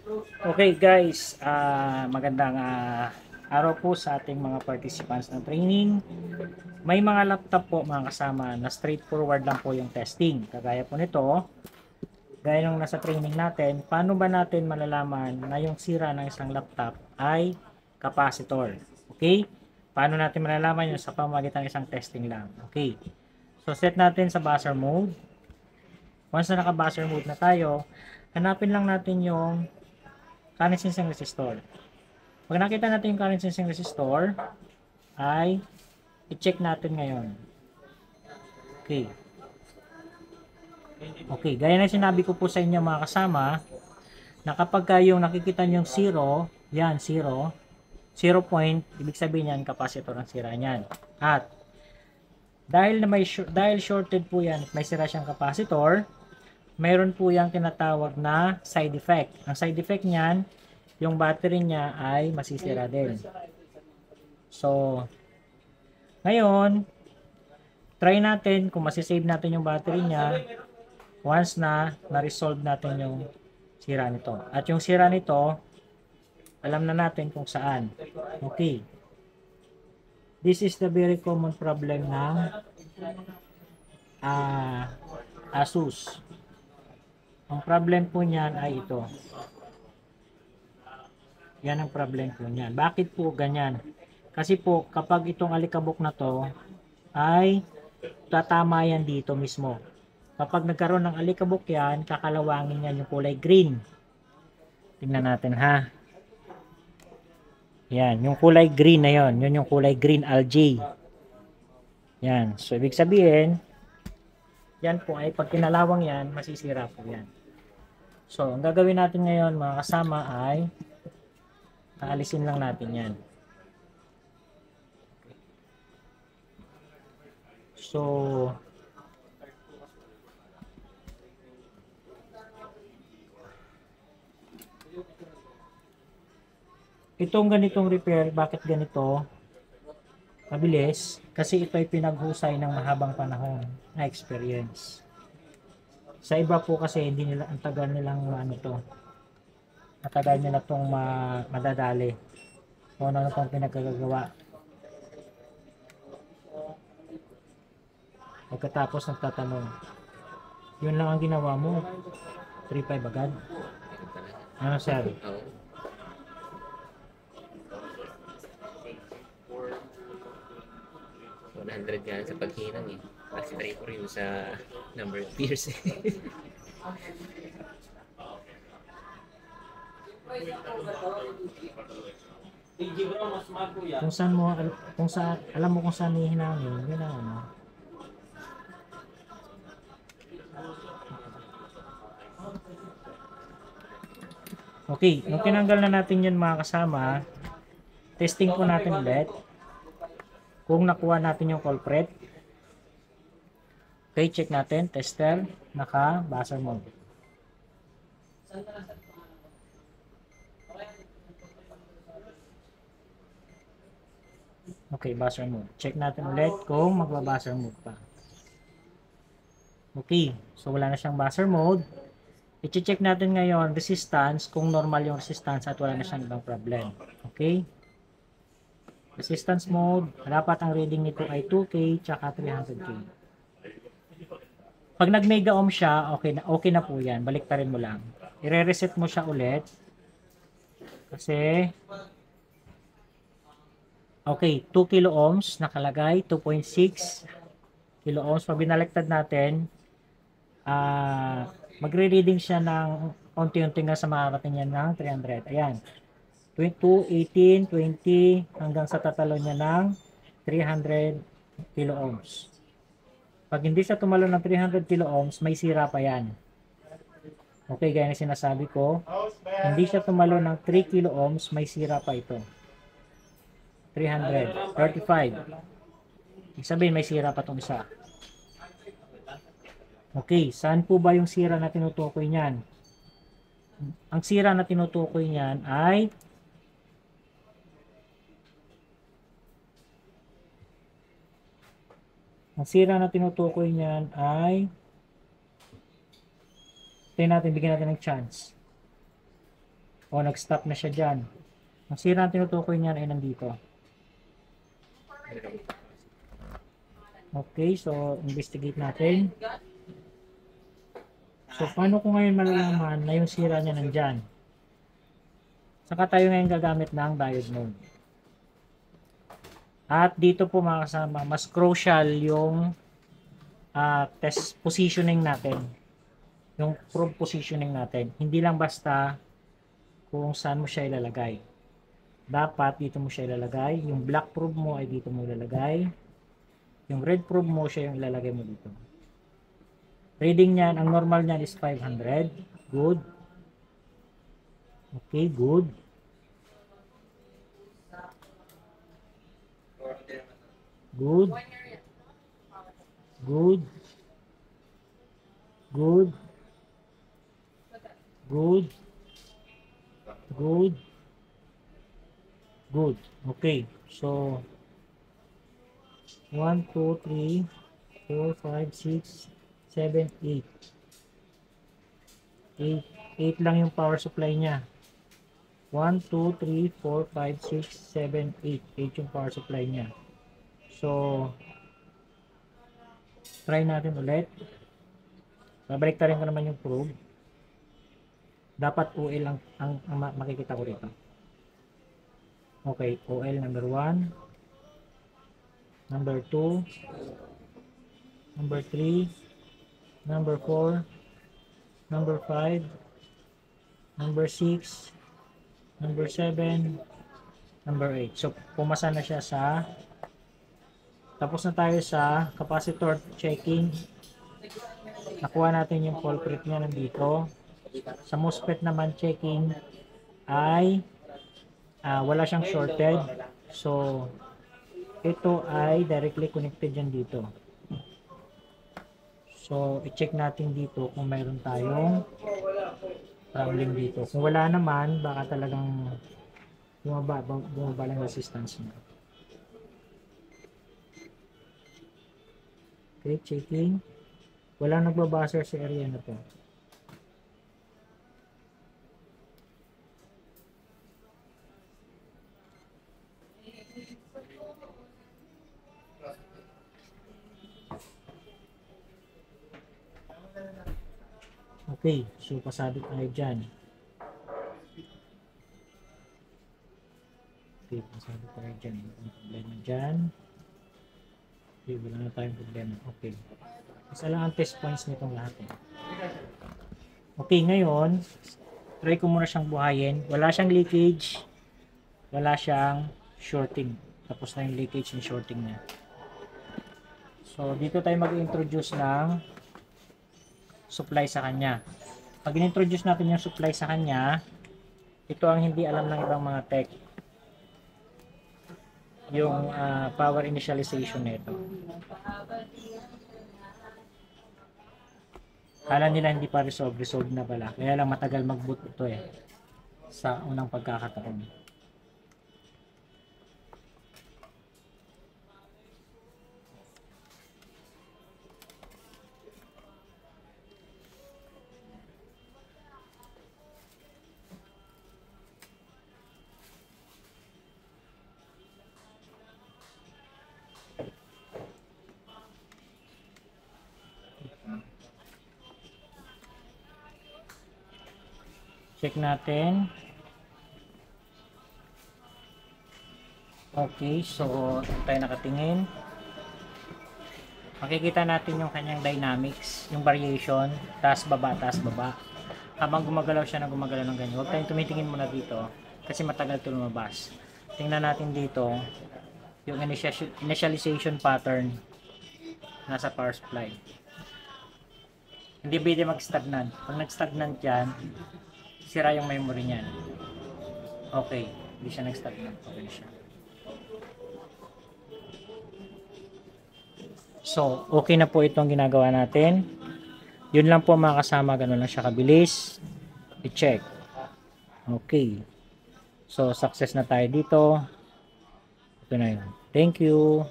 Okay guys, magandang araw po sa ating mga participants ng training. May mga laptop po mga kasama na straightforward lang po yung testing. Kagaya po nito, gaya nung nasa training natin, paano ba natin malalaman na yung sira ng isang laptop ay capacitor? Okay? Paano natin malalaman yun sa pamamagitan ng isang testing lang? Okay. So set natin sa buzzer mode. Once na naka-buzzer mode na tayo, hanapin lang natin yung current sensing resistor. Pag nakita natin yung current sensing resistor, ay i-check natin ngayon. Okay. Okay, gaya na sinabi ko po sa inyo mga kasama, na kapag yung nakikita nyo yung 0, yan 0, 0 point, ibig sabihin yan, capacitor ang sira niyan. At dahil shorted po yan, may sira siyang capacitor, mayroon po yung tinatawag na side effect. Ang side effect niyan, yung battery niya ay masisira din. So, ngayon, try natin kung masisave natin yung battery niya once na na-resolve natin yung sira nito. At yung sira nito, alam na natin kung saan. Okay. This is the very common problem ng Asus. Ang problem po niyan ay ito. Yan ang problem po niyan. Bakit po ganyan? Kasi po, kapag itong alikabok na to, ay tatama yan dito mismo. Kapag nagkaroon ng alikabok yan, kakalawangin yan yung kulay green. Tingnan natin ha. Yan, yung kulay green na yon, yun yung kulay green algae. Yan, so ibig sabihin, yan po ay pag kinalawang yan, masisira po yan. So, ang gagawin natin ngayon mga kasama ay aalisin lang natin yan. So, itong ganitong repair, bakit ganito? Mabilis, kasi ito ay pinaghusay ng mahabang panahon na experience. Sa iba po kasi hindi nila, ang tagal nilang ano to, matagal nila itong madadali kung ano itong pinagkagagawa. Pagkatapos nagtatanong, yun lang ang ginawa mo, 3.5 agad? Ano sir? Oo. 100 nga sa paghinang eh. Kasi try ko rin sa number of years eh. Kung saan mo, kung sa, alam mo kung saan hihinangin, yun ang ano. Okay, nung tinanggal na natin yun mga kasama, testing po natin ulit kung nakuha natin yung culprit. Okay, check natin, tester, naka buzzer mode. Okay, buzzer mode. Check natin ulit kung magba-buzzer mode pa. Okay, so wala na siyang buzzer mode. I-check natin ngayon resistance kung normal yung resistance at wala na siyang ibang problem. Okay? Resistance mode, dapat ang reading nito ay 2K tsaka 300K. Pag nag-mega ohm siya, okay na po yan. Baliktarin mo lang. I-reset mo siya ulit. Kasi okay, 2 kilo ohms nakalagay, 2.6 kilo ohms. Pag binaliktad natin, magre-reading siya ng unti-unti nga sa makakating niya ng 300. Ayan. 22, 18, 20 hanggang sa tatalo niya ng 300 kilo ohms. Pag hindi siya tumalo ng 300 kilo ohms, may sira pa yan. Okay, gaya na sinasabi ko, hindi siya tumalo ng 3 kilo ohms, may sira pa ito. 300, 35. Ibig sabihin may sira pa itong isa. Okay, saan po ba yung sira na tinutukoy niyan? Ang sira na tinutukoy niyan ay tingnan natin, bigyan natin ng chance. O, nag-stop na siya dyan. Ang sira ang tinutukoy niyan ay nandito. Okay, so investigate natin. So, paano ko ngayon malalaman na yung sira niya nandyan? Saka tayo ngayon gagamit ng diode mode. At dito po mga kasama, mas crucial yung test positioning natin. Yung probe positioning natin. Hindi lang basta kung saan mo siya ilalagay. Dapat dito mo siya ilalagay. Yung black probe mo ay dito mo ilalagay. Yung red probe mo siya yung ilalagay mo dito. Reading niyan, ang normal niyan is 500. Good. Okay, good. Good. Good. Good. Good. Good. Good. Okay. So, 1, 2, 3, 4, 5, 6, 7, 8. 8 lang yung power supply niya. 1, 2, 3, 4, 5, 6, 7, 8. 8 yung power supply niya. So, try natin ulit. Babalik ta rin ko naman yung probe. Dapat OL ang makikita ko rito. Okay, OL number 1, number 2, number 3, number 4, number 5, number 6, number 7, number 8. So, pumasa na siya sa, tapos na tayo sa capacitor checking. Nakuha natin yung culprit niya nandito. Sa MOSFET naman checking ay wala siyang shorted. So, ito ay directly connected yan dito. So, i-check natin dito kung mayroon tayong problem dito. Kung wala naman, baka talagang bumaba lang resistance niya. Okay, checking. Walang nagbabuzzer sa area na to. Okay, so pasado tayo dyan. Okay, pasado tayo dyan. Ang problema dyan. Okay, wala na tayong problema. Okay. Isa lang ang test points nitong lahat. Okay, ngayon, try ko muna siyang buhayin. Wala siyang leakage. Wala siyang shorting. Tapos na yung leakage and shorting niya. So, dito tayo mag-introduce ng supply sa kanya. Pag in-introduce natin yung supply sa kanya, ito ang hindi alam ng ibang mga tech. Yung power initialization nito. Kala nila hindi pa resolve na pala. Kaya lang matagal mag-boot ito sa unang pagkakataon. Check natin. Okay, so tayo nakatingin. Makikita natin yung kanyang dynamics, yung variation, taas baba. Habang gumagalaw siya na gumagalaw ng ganyan. Huwag tayong tumitingin muna dito kasi matagal ito lumabas. Tingnan natin dito yung initialization pattern nasa power supply. Hindi pwede mag-stagnant. Pag nag-stagnant yan, sira yung memory niyan. Okay, hindi siya nag-stagnant. Okay siya. So, okay na po itong ginagawa natin. Yun lang po mga kasama, ganun lang siya kabilis. I-check. Okay. So, success na tayo dito. Ito na yun. Thank you.